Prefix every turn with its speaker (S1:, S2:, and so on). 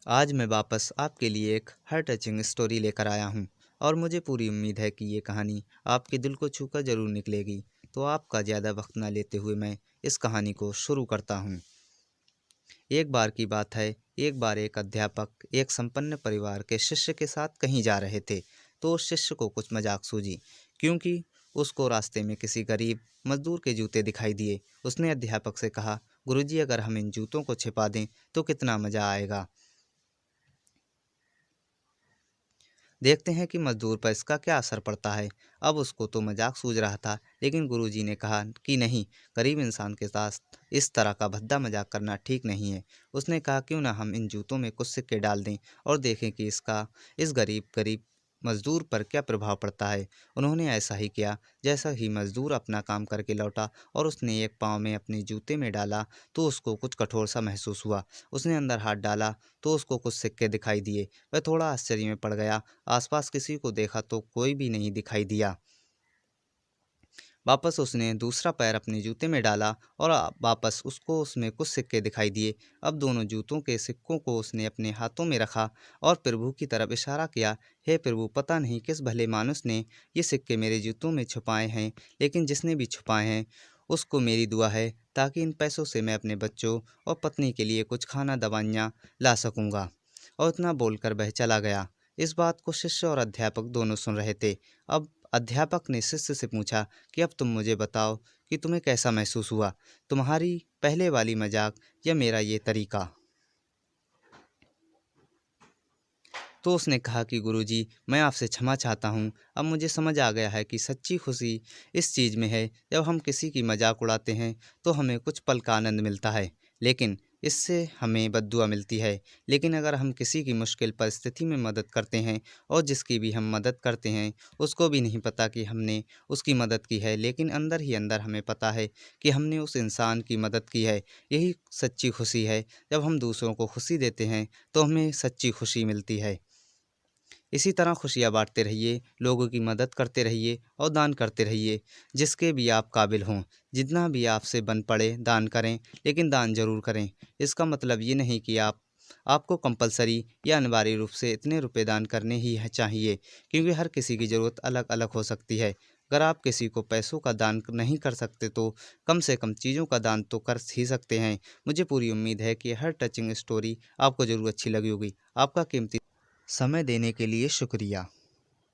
S1: आज मैं वापस आपके लिए एक हार्ट टचिंग स्टोरी लेकर आया हूँ और मुझे पूरी उम्मीद है कि ये कहानी आपके दिल को छूकर ज़रूर निकलेगी। तो आपका ज़्यादा वक्त ना लेते हुए मैं इस कहानी को शुरू करता हूँ। एक बार की बात है, एक बार एक अध्यापक एक संपन्न परिवार के शिष्य के साथ कहीं जा रहे थे। तो उस शिष्य को कुछ मजाक सूझी, क्योंकि उसको रास्ते में किसी गरीब मजदूर के जूते दिखाई दिए। उसने अध्यापक से कहा, गुरुजी, अगर हम इन जूतों को छिपा दें तो कितना मज़ा आएगा। देखते हैं कि मजदूर पर इसका क्या असर पड़ता है। अब उसको तो मजाक सूझ रहा था, लेकिन गुरुजी ने कहा कि नहीं, गरीब इंसान के साथ इस तरह का भद्दा मजाक करना ठीक नहीं है। उसने कहा, क्यों ना हम इन जूतों में कुछ सिक्के डाल दें और देखें कि इसका इस गरीब गरीब मजदूर पर क्या प्रभाव पड़ता है। उन्होंने ऐसा ही किया। जैसा ही मजदूर अपना काम करके लौटा और उसने एक पाँव में अपने जूते में डाला, तो उसको कुछ कठोर सा महसूस हुआ। उसने अंदर हाथ डाला तो उसको कुछ सिक्के दिखाई दिए। वह थोड़ा आश्चर्य में पड़ गया। आसपास किसी को देखा तो कोई भी नहीं दिखाई दिया। वापस उसने दूसरा पैर अपने जूते में डाला और वापस उसको उसमें कुछ सिक्के दिखाई दिए। अब दोनों जूतों के सिक्कों को उसने अपने हाथों में रखा और प्रभु की तरफ इशारा किया। हे प्रभु, पता नहीं किस भले मानुस ने ये सिक्के मेरे जूतों में छुपाए हैं, लेकिन जिसने भी छुपाए हैं उसको मेरी दुआ है, ताकि इन पैसों से मैं अपने बच्चों और पत्नी के लिए कुछ खाना दवाइयाँ ला सकूँगा। और इतना बोलकर वह चला गया। इस बात को शिष्य और अध्यापक दोनों सुन रहे थे। अब अध्यापक ने शिष्य से पूछा कि अब तुम मुझे बताओ कि तुम्हें कैसा महसूस हुआ, तुम्हारी पहले वाली मजाक या मेरा ये तरीका। तो उसने कहा कि गुरुजी, मैं आपसे क्षमा चाहता हूँ। अब मुझे समझ आ गया है कि सच्ची खुशी इस चीज़ में है, जब हम किसी की मजाक उड़ाते हैं तो हमें कुछ पल का आनंद मिलता है, लेकिन इससे हमें बद्दुआ मिलती है। लेकिन अगर हम किसी की मुश्किल परिस्थिति में मदद करते हैं और जिसकी भी हम मदद करते हैं उसको भी नहीं पता कि हमने उसकी मदद की है, लेकिन अंदर ही अंदर हमें पता है कि हमने उस इंसान की मदद की है। यही सच्ची खुशी है। जब हम दूसरों को खुशी देते हैं तो हमें सच्ची खुशी मिलती है। इसी तरह खुशियाँ बाँटते रहिए, लोगों की मदद करते रहिए और दान करते रहिए, जिसके भी आप काबिल हों। जितना भी आपसे बन पड़े दान करें, लेकिन दान ज़रूर करें। इसका मतलब ये नहीं कि आपको कंपल्सरी या अनिवार्य रूप से इतने रुपए दान करने ही है चाहिए, क्योंकि हर किसी की ज़रूरत अलग-अलग हो सकती है। अगर आप किसी को पैसों का दान नहीं कर सकते तो कम से कम चीज़ों का दान तो कर ही सकते हैं। मुझे पूरी उम्मीद है कि हर टचिंग स्टोरी आपको ज़रूर अच्छी लगी होगी। आपका कीमती समय देने के लिए शुक्रिया।